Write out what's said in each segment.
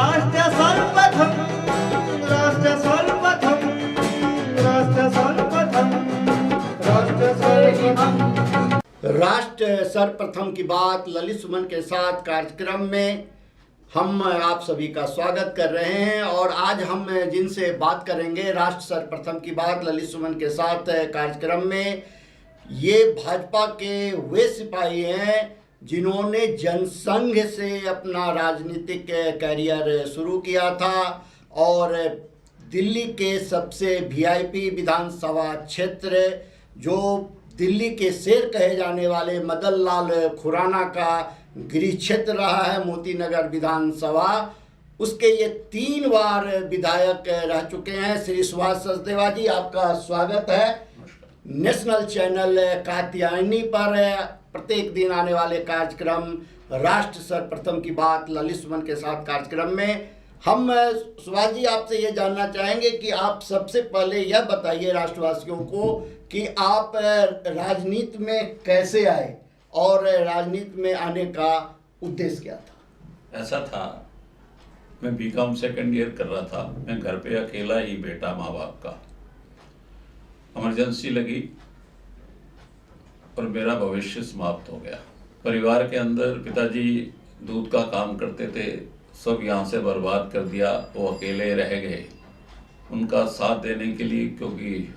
राष्ट्र सर्वप्रथम, राष्ट्र सर्वप्रथम, राष्ट्र सर्वप्रथम, राष्ट्र सर्वप्रथम। राष्ट्र सर्वप्रथम की बात ललित सुमन के साथ कार्यक्रम में हम आप सभी का स्वागत कर रहे हैं। और आज हम जिनसे बात करेंगे राष्ट्र सर्वप्रथम की बात ललित सुमन के साथ कार्यक्रम में, ये भाजपा के वे सिपाही हैं जिन्होंने जनसंघ से अपना राजनीतिक कैरियर शुरू किया था और दिल्ली के सबसे वीआईपी विधानसभा क्षेत्र, जो दिल्ली के शेर कहे जाने वाले मदन लाल खुराना का गृह क्षेत्र रहा है, मोती नगर विधानसभा, उसके ये 3 बार विधायक रह चुके हैं। श्री सुभाष सचदेवा जी, आपका स्वागत है। नेशनल चैनल कात्यायनी पर प्रत्येक दिन आने वाले कार्यक्रम राष्ट्र सर्वप्रथम की बात ललित सुमन के साथ कार्यक्रम में हम सुभाष जी आपसे ये जानना चाहेंगे कि आप सबसे पहले यह बताइए राष्ट्रवासियों को कि आप राजनीति में कैसे आए और राजनीति में आने का उद्देश्य क्या था? ऐसा था, मैं बीकॉम सेकंड ईयर कर रहा था। मैं घर पे अकेला ही बेटा, माँ बाप का इमरजेंसी लगी और मेरा भविष्य समाप्त हो गया। परिवार के अंदर पिताजी दूध का काम करते थे, सब यहाँ से बर्बाद कर दिया, वो अकेले रह गए। उनका साथ देने के लिए, क्योंकि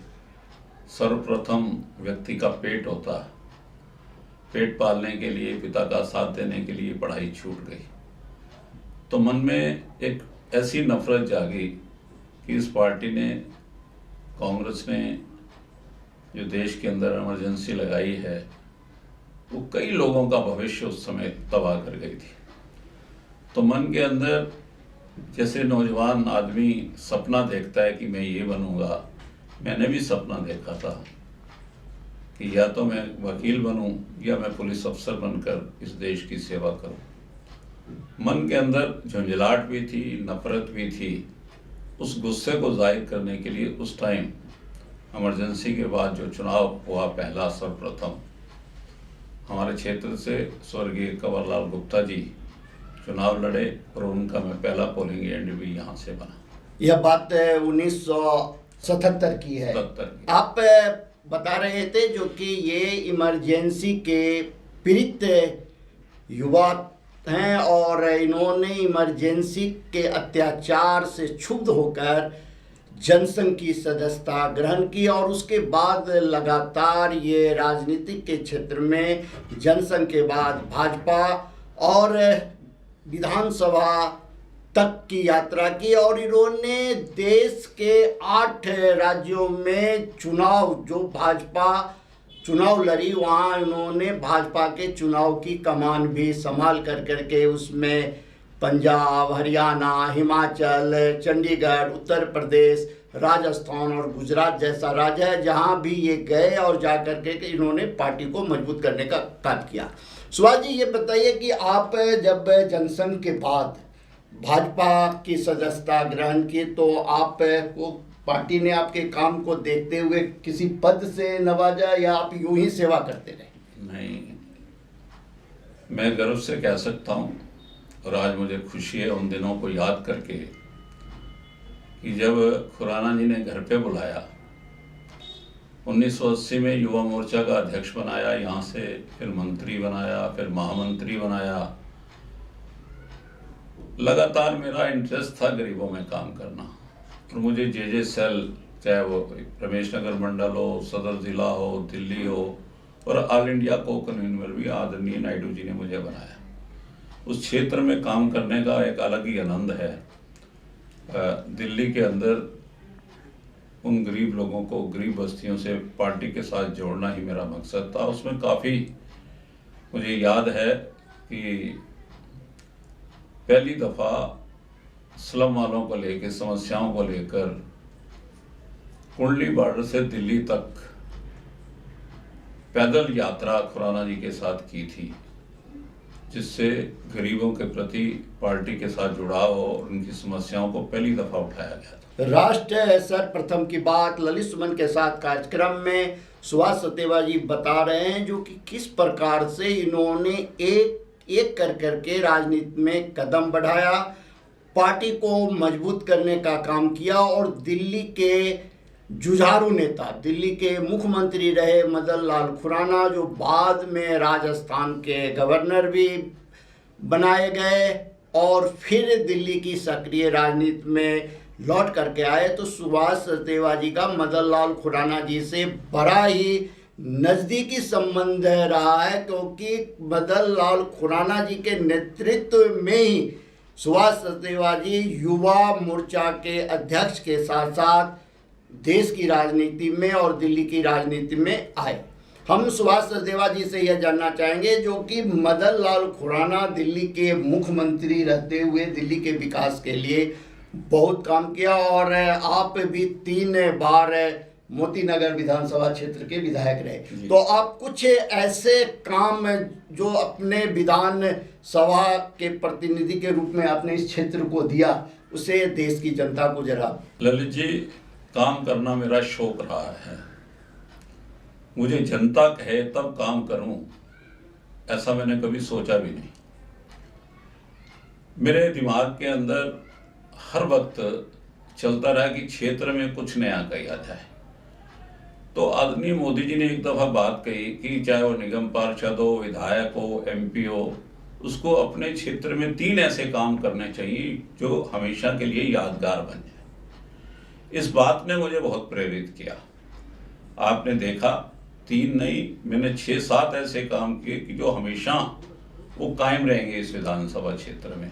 सर्वप्रथम व्यक्ति का पेट होता, पेट पालने के लिए, पिता का साथ देने के लिए पढ़ाई छूट गई। तो मन में एक ऐसी नफरत जागी कि इस पार्टी ने, कांग्रेस ने जो देश के अंदर इमरजेंसी लगाई है, वो कई लोगों का भविष्य उस समय तबाह कर गई थी। तो मन के अंदर जैसे नौजवान आदमी सपना देखता है कि मैं ये बनूंगा, मैंने भी सपना देखा था कि या तो मैं वकील बनूं या मैं पुलिस अफसर बनकर इस देश की सेवा करूं। मन के अंदर झुंझलाहट भी थी, नफरत भी थी। उस गुस्से को जाहिर करने के लिए उस टाइम इमरजेंसी के बाद जो चुनाव हुआ, पहला सर्वप्रथम हमारे क्षेत्र से स्वर्गीय कंवरलाल गुप्ता जी चुनाव लड़े और उनका मैं पहला पोलिंग एजेंट भी यहाँ से बना। यह बात 1977 की है। 77 आप बता रहे थे जो कि ये इमरजेंसी के पीड़ित युवा हैं और इन्होंने इमरजेंसी के अत्याचार से क्षुब्ध होकर जनसंघ की सदस्यता ग्रहण की और उसके बाद लगातार ये राजनीतिक के क्षेत्र में जनसंघ के बाद भाजपा और विधानसभा तक की यात्रा की और इन्होंने देश के 8 राज्यों में चुनाव, जो भाजपा चुनाव लड़ी, वहाँ इन्होंने भाजपा के चुनाव की कमान भी संभाल करके उसमें पंजाब, हरियाणा, हिमाचल, चंडीगढ़, उत्तर प्रदेश, राजस्थान और गुजरात जैसा राज्य है, जहाँ भी ये गए और जा करके इन्होंने पार्टी को मजबूत करने का कार्य किया। सुभाष जी, ये बताइए कि आप जब जनसंघ के बाद भाजपा की सदस्यता ग्रहण की तो आप को पार्टी ने आपके काम को देखते हुए किसी पद से नवाजा या आप यूं ही सेवा करते रहे? नहीं, मैं गर्व से कह सकता हूँ और आज मुझे खुशी है उन दिनों को याद करके कि जब खुराना जी ने घर पे बुलाया, 1980 में युवा मोर्चा का अध्यक्ष बनाया यहाँ से, फिर मंत्री बनाया, फिर महामंत्री बनाया। लगातार मेरा इंटरेस्ट था गरीबों में काम करना और मुझे जे सेल, चाहे वो रमेश नगर मंडल हो, सदर जिला हो, दिल्ली हो और ऑल इंडिया को कन्वीनर भी आदरणीय नायडू जी ने मुझे बनाया। उस क्षेत्र में काम करने का एक अलग ही आनंद है। दिल्ली के अंदर उन गरीब लोगों को, गरीब बस्तियों से पार्टी के साथ जोड़ना ही मेरा मकसद था। उसमें काफ़ी मुझे याद है कि पहली दफ़ा स्लम वालों को लेकर, समस्याओं को लेकर कुंडली बॉर्डर से दिल्ली तक पैदल यात्रा खुराना जी के साथ की थी, जिससे गरीबों के प्रति पार्टी के साथ जुड़ाव और उनकी समस्याओं को पहली दफ़ा उठाया गया था। राष्ट्र सर्वप्रथम की बात ललित सुमन के साथ कार्यक्रम में सुभाष सचदेवा जी बता रहे हैं जो कि किस प्रकार से इन्होंने एक कर करके राजनीति में कदम बढ़ाया पार्टी को मजबूत करने का काम किया और दिल्ली के जुझारू नेता, दिल्ली के मुख्यमंत्री रहे मदन लाल खुराना, जो बाद में राजस्थान के गवर्नर भी बनाए गए और फिर दिल्ली की सक्रिय राजनीति में लौट करके आए, तो सुभाष सचदेवा जी का मदन लाल खुराना जी से बड़ा ही नज़दीकी संबंध रहा है, क्योंकि मदन लाल खुराना जी के नेतृत्व में ही सुभाष सचदेवा जी युवा मोर्चा के अध्यक्ष के साथ साथ देश की राजनीति में और दिल्ली की राजनीति में आए। हम सुभाष सचदेवा जी से यह जानना चाहेंगे, जो कि मदन लाल खुराना दिल्ली के मुख्यमंत्री रहते हुए दिल्ली के विकास के लिए बहुत काम किया और आप भी 3 बार मोती नगर विधानसभा क्षेत्र के विधायक रहे, तो आप कुछ ऐसे काम जो अपने विधान सभा के प्रतिनिधि के रूप में आपने इस क्षेत्र को दिया, उसे देश की जनता को जरा। ललित जी, काम करना मेरा शौक रहा है। मुझे जनता कहे तब काम करूं, ऐसा मैंने कभी सोचा भी नहीं। मेरे दिमाग के अंदर हर वक्त चलता रहा कि क्षेत्र में कुछ नया किया जाए। तो आदरणीय मोदी जी ने एक दफ़ा बात कही कि चाहे वो निगम पार्षद हो, विधायक हो, MP हो, उसको अपने क्षेत्र में 3 ऐसे काम करने चाहिए जो हमेशा के लिए यादगार बन जाए। इस बात ने मुझे बहुत प्रेरित किया। आपने देखा 3 नहीं, मैंने 6-7 ऐसे काम किए कि जो हमेशा वो कायम रहेंगे इस विधानसभा क्षेत्र में,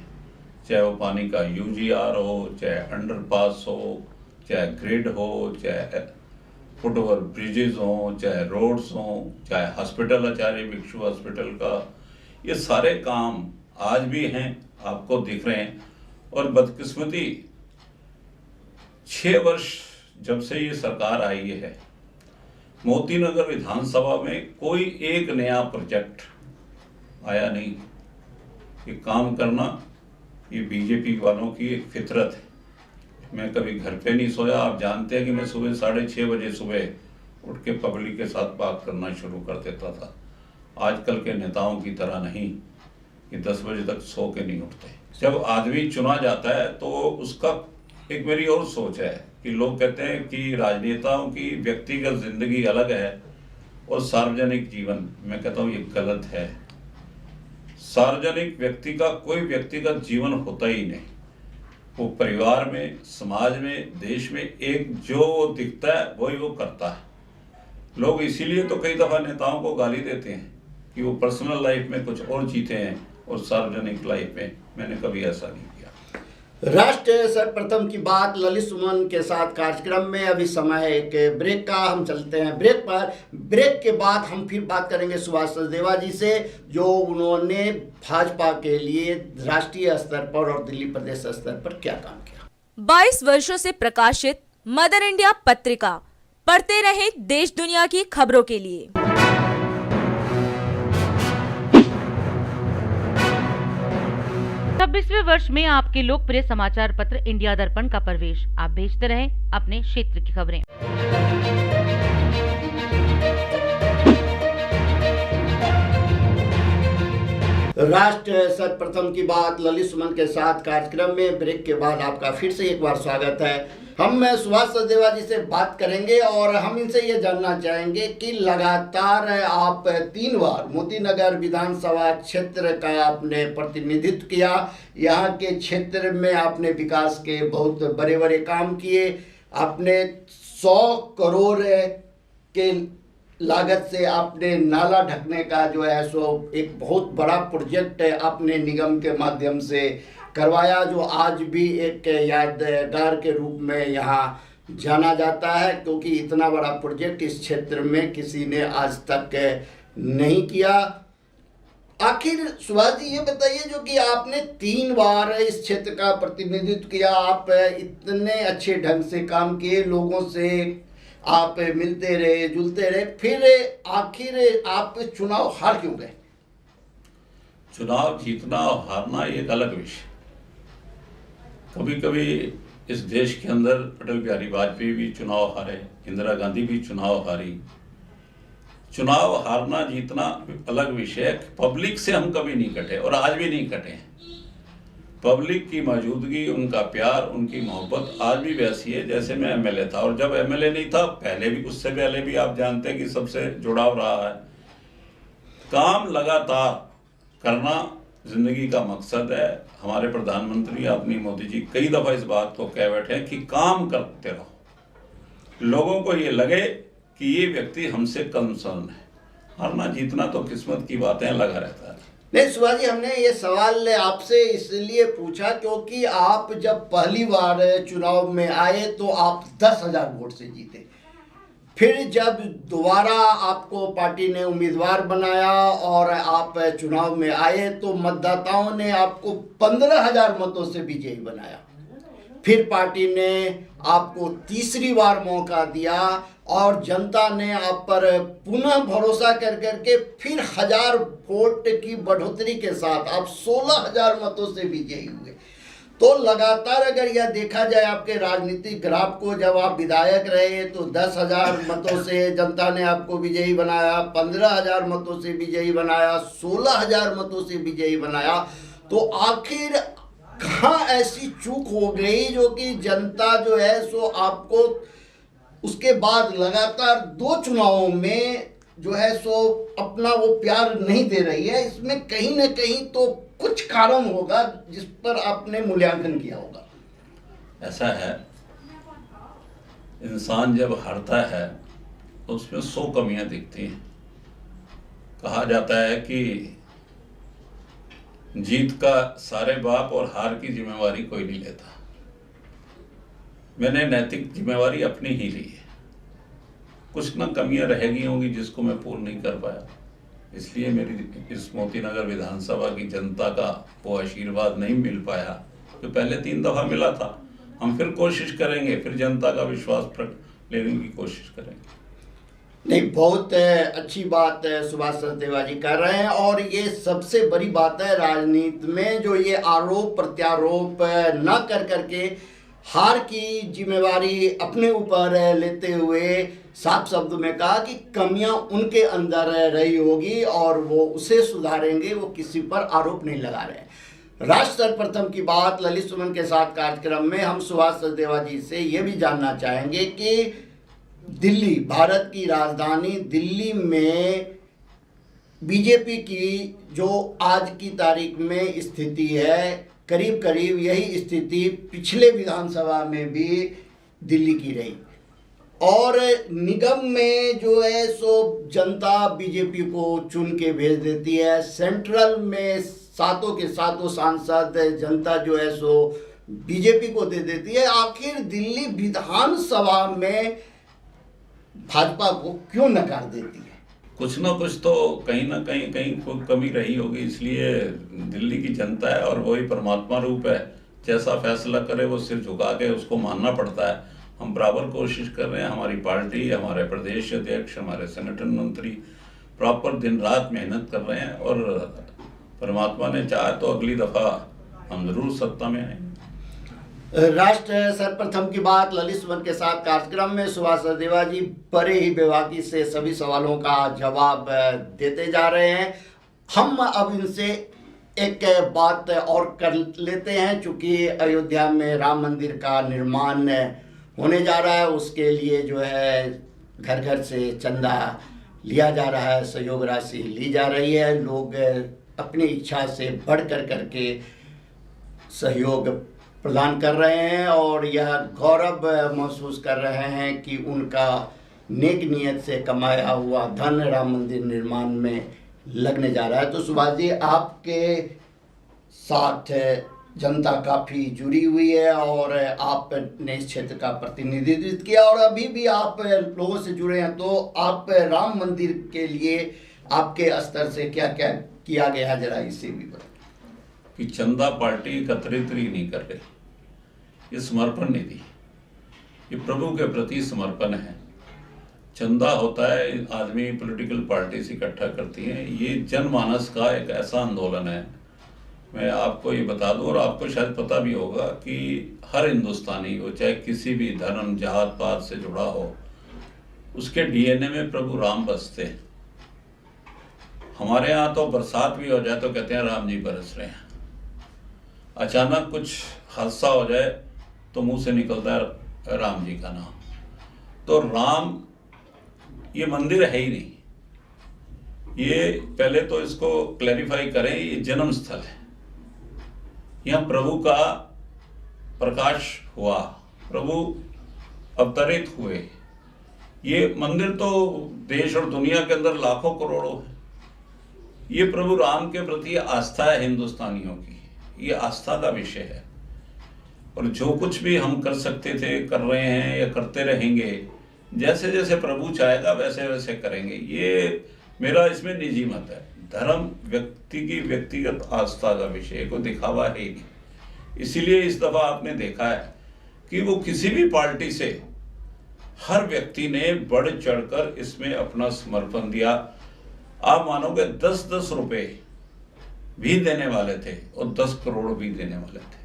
चाहे वो पानी का UGR हो, चाहे अंडरपास हो, चाहे ग्रिड हो, चाहे फुटओवर ब्रिजेज हों, चाहे रोड्स हों, चाहे हॉस्पिटल, आचार्य भिक्षु हॉस्पिटल का, ये सारे काम आज भी हैं, आपको दिख रहे हैं। और बदकिस्मती 6 वर्ष जब से ये सरकार आई है, मोती नगर विधानसभा में कोई एक नया प्रोजेक्ट आया नहीं। ये काम करना ये BJP वालों की एक फितरत है। मैं कभी घर पे नहीं सोया। आप जानते हैं कि मैं सुबह 6:30 बजे सुबह उठ के पब्लिक के साथ बात करना शुरू कर देता था। आजकल के नेताओं की तरह नहीं कि 10 बजे तक सो के नहीं उठते। जब आदमी चुना जाता है तो उसका एक मेरी और सोच है कि लोग कहते हैं कि राजनेताओं की व्यक्तिगत जिंदगी अलग है और सार्वजनिक जीवन, मैं कहता हूँ ये गलत है। सार्वजनिक व्यक्ति का कोई व्यक्तिगत जीवन होता ही नहीं। वो परिवार में, समाज में, देश में एक जो दिखता है वही वो करता है। लोग इसीलिए तो कई दफ़ा नेताओं को गाली देते हैं कि वो पर्सनल लाइफ में कुछ और जीते हैं और सार्वजनिक लाइफ में। मैंने कभी ऐसा नहीं किया। राष्ट्र सर्वप्रथम की बात ललित सुमन के साथ कार्यक्रम में अभी समय है एक ब्रेक का। हम चलते हैं ब्रेक पर। ब्रेक के बाद हम फिर बात करेंगे सुभाष सचदेवा जी से, जो उन्होंने भाजपा के लिए राष्ट्रीय स्तर पर और दिल्ली प्रदेश स्तर पर क्या काम किया। 22 वर्षों से प्रकाशित मदर इंडिया पत्रिका, पढ़ते रहे देश दुनिया की खबरों के लिए। 26वें वर्ष में आपके लोकप्रिय समाचार पत्र इंडिया दर्पण का प्रवेश। आप भेजते रहें अपने क्षेत्र की खबरें। राष्ट्र सर्वप्रथम की बात ललित सुमन के साथ कार्यक्रम में ब्रेक के बाद आपका फिर से एक बार स्वागत है। हम सुभाष सचदेवा जी से बात करेंगे और हम इनसे ये जानना चाहेंगे कि लगातार आप 3 बार मोती नगर विधानसभा क्षेत्र का आपने प्रतिनिधित्व किया। यहाँ के क्षेत्र में आपने विकास के बहुत बड़े बड़े काम किए। आपने 100 करोड़ के लागत से आपने नाला ढकने का जो है सो एक बहुत बड़ा प्रोजेक्ट आपने निगम के माध्यम से करवाया, जो आज भी एक यादगार के रूप में यहाँ जाना जाता है, क्योंकि इतना बड़ा प्रोजेक्ट इस क्षेत्र में किसी ने आज तक नहीं किया। आखिर सुभाष जी ये बताइए, जो कि आपने 3 बार इस क्षेत्र का प्रतिनिधित्व किया, आप इतने अच्छे ढंग से काम किए, लोगों से आप मिलते रहे, जुलते रहे, फिर आखिर आप चुनाव हार क्यों गए? चुनाव जीतना और हारना एक अलग विषय। कभी कभी इस देश के अंदर अटल बिहारी वाजपेयी भी चुनाव हारे, इंदिरा गांधी भी चुनाव हारी। चुनाव हारना जीतना अलग विषय है। पब्लिक से हम कभी नहीं कटे और आज भी नहीं कटे हैं। पब्लिक की मौजूदगी, उनका प्यार, उनकी मोहब्बत आज भी वैसी है जैसे मैं एमएलए था। और जब एमएलए नहीं था, पहले भी, उससे पहले भी आप जानते हैं कि सबसे जुड़ाव रहा है। काम लगातार करना जिंदगी का मकसद है। हमारे प्रधानमंत्री आदरणीय मोदी जी कई दफ़ा इस बात को कह बैठे हैं कि काम करते रहो, लोगों को ये लगे कि ये व्यक्ति हमसे कंसर्न है। हारना जीतना तो किस्मत की बातें, लगा रहता है। नहीं सुभाष जी, हमने ये सवाल आपसे इसलिए पूछा क्योंकि आप जब पहली बार चुनाव में आए तो आप 10,000 वोट से जीते। फिर जब दोबारा आपको पार्टी ने उम्मीदवार बनाया और आप चुनाव में आए तो मतदाताओं ने आपको 15,000 मतों से विजयी बनाया। फिर पार्टी ने आपको तीसरी बार मौका दिया और जनता ने आप पर पुनः भरोसा कर करके फिर 1000 वोट की बढ़ोतरी के साथ आप 16,000 मतों से विजयी हुए। तो लगातार अगर यह देखा जाए आपके राजनीतिक ग्राफ को, जब आप विधायक रहे तो 10,000 मतों से जनता ने आपको विजयी बनाया, 15,000 मतों से विजयी बनाया, 16,000 मतों से विजयी बनाया। तो आखिर कहाँ ऐसी चूक हो गई जो कि जनता जो है सो आपको उसके बाद लगातार 2 चुनावों में जो है सो अपना वो प्यार नहीं दे रही है? इसमें कहीं ना कहीं तो कुछ कारण होगा जिस पर आपने मूल्यांकन किया होगा। ऐसा है, इंसान जब हारता है तो उसमें 100 कमियां दिखती हैं। कहा जाता है कि जीत का सारे बाप और हार की जिम्मेवारी कोई नहीं लेता। मैंने नैतिक जिम्मेवारी अपनी ही ली है। कुछ ना कमियां रह गई होंगी जिसको मैं पूर्ण नहीं कर पाया, इसलिए मेरी इस मोतीनगर विधानसभा की जनता का वो आशीर्वाद नहीं मिल पाया जो पहले 3 दफ़ा मिला था। हम फिर कोशिश करेंगे, फिर जनता का विश्वास लेने की कोशिश करेंगे। नहीं, बहुत अच्छी बात सुभाष सचदेवा जी कर रहे हैं। और ये सबसे बड़ी बात है राजनीति में, जो ये आरोप प्रत्यारोप न कर करके हार की जिम्मेवारी अपने ऊपर लेते हुए साफ शब्द में कहा कि कमियां उनके अंदर रही होगी और वो उसे सुधारेंगे, वो किसी पर आरोप नहीं लगा रहे। राष्ट्र सर्वप्रथम की बात ललित सुमन के साथ कार्यक्रम में हम सुभाष सचदेवा जी से ये भी जानना चाहेंगे कि दिल्ली, भारत की राजधानी दिल्ली में बीजेपी की जो आज की तारीख में स्थिति है, करीब करीब यही स्थिति पिछले विधानसभा में भी दिल्ली की रही। और निगम में जो है सो जनता बीजेपी को चुन के भेज देती है। सेंट्रल में सातों के सातों सांसद जनता जो है सो बीजेपी को दे देती है। आखिर दिल्ली विधानसभा में भाजपा को क्यों नकार देती है? कुछ ना कुछ तो कहीं ना कहीं कोई कमी रही होगी, इसलिए दिल्ली की जनता है और वही परमात्मा रूप है, जैसा फैसला करे वो सिर झुका के उसको मानना पड़ता है। हम बराबर कोशिश कर रहे हैं, हमारी पार्टी, हमारे प्रदेश अध्यक्ष, हमारे संगठन मंत्री प्रॉपर दिन रात मेहनत कर रहे हैं और परमात्मा ने चाहा तो अगली दफ़ा हम जरूर सत्ता में आएंगे। राष्ट्र सर्वप्रथम की बात ललित सुमन के साथ कार्यक्रम में सुभाष सचदेवा जी बड़े ही बेबाकी से सभी सवालों का जवाब देते जा रहे हैं। हम अब इनसे एक बात और कर लेते हैं, चूँकि अयोध्या में राम मंदिर का निर्माण होने जा रहा है, उसके लिए जो है घर घर से चंदा लिया जा रहा है, सहयोग राशि ली जा रही है। लोग अपनी इच्छा से बढ़ करके सहयोग प्रदान कर रहे हैं और यह गौरव महसूस कर रहे हैं कि उनका नेक नियत से कमाया हुआ धन राम मंदिर निर्माण में लगने जा रहा है। तो सुभाष जी, आपके साथ जनता काफ़ी जुड़ी हुई है और आपने इस क्षेत्र का प्रतिनिधित्व किया और अभी भी आप लोगों से जुड़े हैं, तो आप राम मंदिर के लिए आपके स्तर से क्या क्या किया गया, जरा इसे भी बताएं। कि चंदा पार्टी एकत्रित ही नहीं कर रही, ये समर्पण निधि, ये प्रभु के प्रति समर्पण है। चंदा होता है, आदमी पॉलिटिकल पार्टी से इकट्ठा करती हैं, ये जनमानस का एक ऐसा आंदोलन है। मैं आपको ये बता दूं और आपको शायद पता भी होगा कि हर हिंदुस्तानी हो, चाहे किसी भी धर्म जात पात से जुड़ा हो, उसके डीएनए में प्रभु राम बसते हैं। हमारे यहाँ तो बरसात भी हो जाए तो कहते हैं राम जी बरस रहे हैं। अचानक कुछ हादसा हो जाए तो मुंह से निकलता है राम जी का नाम। तो राम, ये मंदिर है ही नहीं। ये पहले तो इसको क्लैरिफाई करें, ये जन्म स्थल है। यहाँ प्रभु का प्रकाश हुआ, प्रभु अवतरित हुए। ये मंदिर तो देश और दुनिया के अंदर लाखों करोड़ों है। ये प्रभु राम के प्रति आस्था है हिंदुस्तानियों की, ये आस्था का विषय है। और जो कुछ भी हम कर सकते थे, कर रहे हैं या करते रहेंगे, जैसे जैसे प्रभु चाहेगा वैसे वैसे करेंगे। ये मेरा इसमें निजी मत है। धर्म व्यक्ति की व्यक्तिगत आस्था का विषय, को दिखावा है ही नहीं। इसीलिए इस दफा आपने देखा है कि वो किसी भी पार्टी से हर व्यक्ति ने बढ़ चढ़कर इसमें अपना समर्पण दिया। आप मानोगे 10-10 रुपए भी देने वाले थे और 10 करोड़ भी देने वाले थे।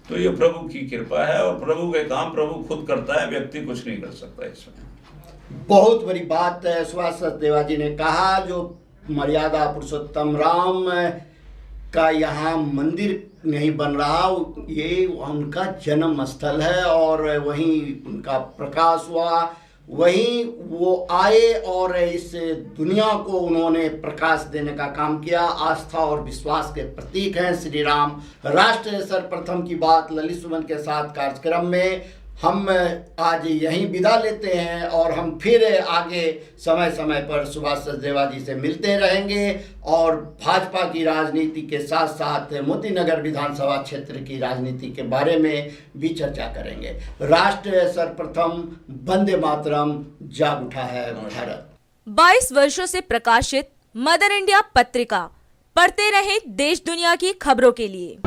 तो ये प्रभु की कृपा है और प्रभु के काम प्रभु खुद करता है, व्यक्ति कुछ नहीं कर सकता इसमें। बहुत बड़ी बात है सुभाष सचदेवा जी ने कहा, जो मर्यादा पुरुषोत्तम राम का यहाँ मंदिर नहीं बन रहा, ये उनका जन्म स्थल है और वहीं उनका प्रकाश हुआ, वहीं वो आए और इस दुनिया को उन्होंने प्रकाश देने का काम किया। आस्था और विश्वास के प्रतीक हैं श्री राम। राष्ट्र सर्वप्रथम की बात ललित सुमन के साथ कार्यक्रम में हम आज यहीं विदा लेते हैं और हम फिर आगे समय समय पर सुभाष सचदेवा जी से मिलते रहेंगे और भाजपा की राजनीति के साथ साथ मोतीनगर विधानसभा क्षेत्र की राजनीति के बारे में भी चर्चा करेंगे। राष्ट्र सर्वप्रथम, वंदे मातरम, जाग उठा है भारत। 22 वर्षों से प्रकाशित मदर इंडिया पत्रिका, पढ़ते रहे देश दुनिया की खबरों के लिए।